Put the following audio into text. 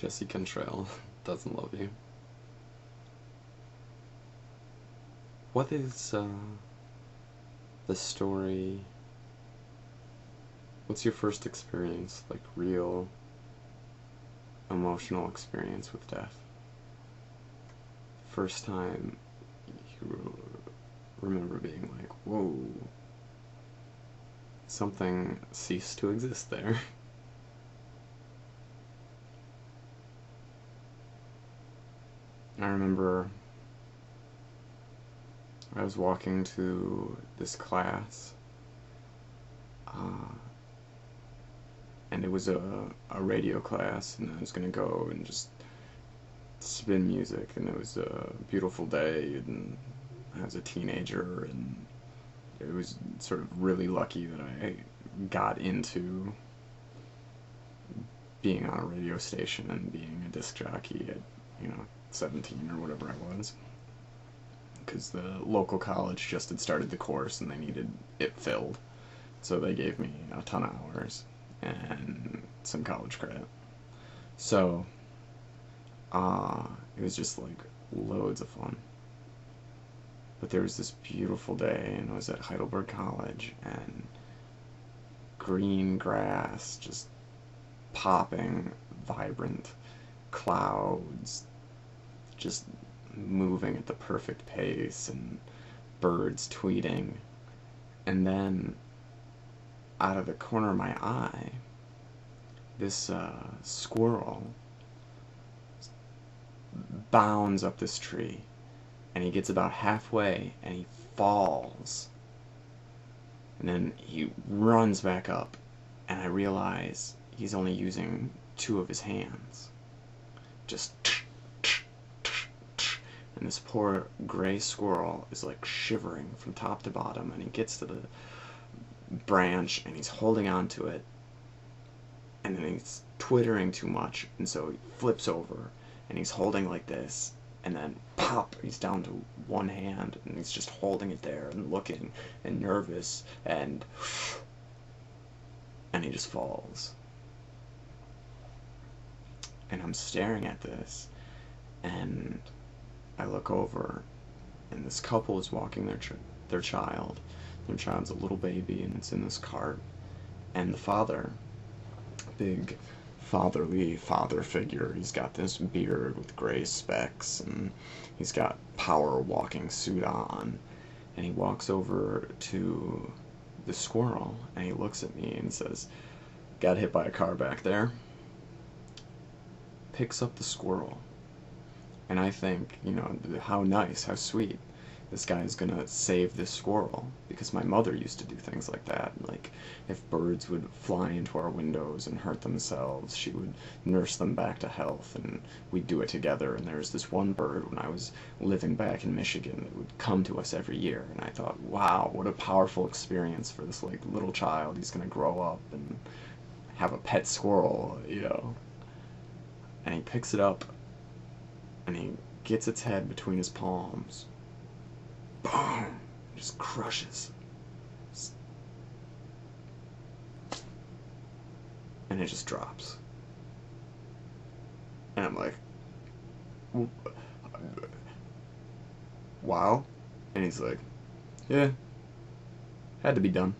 Jesse Cantrell doesn't love you. What is the story? What's your first experience, like real emotional experience with death? First time you remember being like, whoa, something ceased to exist there. I remember I was walking to this class, uh, and it was a radio class, and I was gonna go and just spin music, and it was a beautiful day, and I was a teenager, and it was sort of really lucky that I got into being on a radio station and being a disc jockey at, 17 or whatever I was. Because the local college just had started the course and they needed it filled. So they gave me a ton of hours and some college credit. So, it was just like loads of fun. But there was this beautiful day, and I was at Heidelberg College, and green grass just popping, vibrant clouds just moving at the perfect pace, and birds tweeting. And then, out of the corner of my eye, this squirrel bounds up this tree, and he gets about halfway, and he falls. And then he runs back up, and I realize he's only using two of his hands. Just, and this poor gray squirrel is like shivering from top to bottom, and he gets to the branch and he's holding on to it, and then he's twittering too much, and so he flips over and he's holding like this, and then pop, he's down to one hand, and he's just holding it there and looking and nervous, and he just falls. And I'm staring at this, and I look over, and this couple is walking their child. Their child's a little baby, and it's in this cart. And the father, big fatherly father figure, he's got this beard with gray specks, and he's got power walking suit on. And he walks over to the squirrel, and he looks at me and says, "Got hit by a car back there." Picks up the squirrel. And I think, how nice, how sweet. This guy is gonna save this squirrel, because my mother used to do things like that. Like, if birds would fly into our windows and hurt themselves, she would nurse them back to health, and we'd do it together. And there was this one bird when I was living back in Michigan that would come to us every year, and I thought, wow, what a powerful experience for this like little child. He's gonna grow up and have a pet squirrel. And he picks it up, and he gets its head between his palms. Boom! Just crushes. And it just drops. And I'm like, wow. And he's like, yeah, had to be done.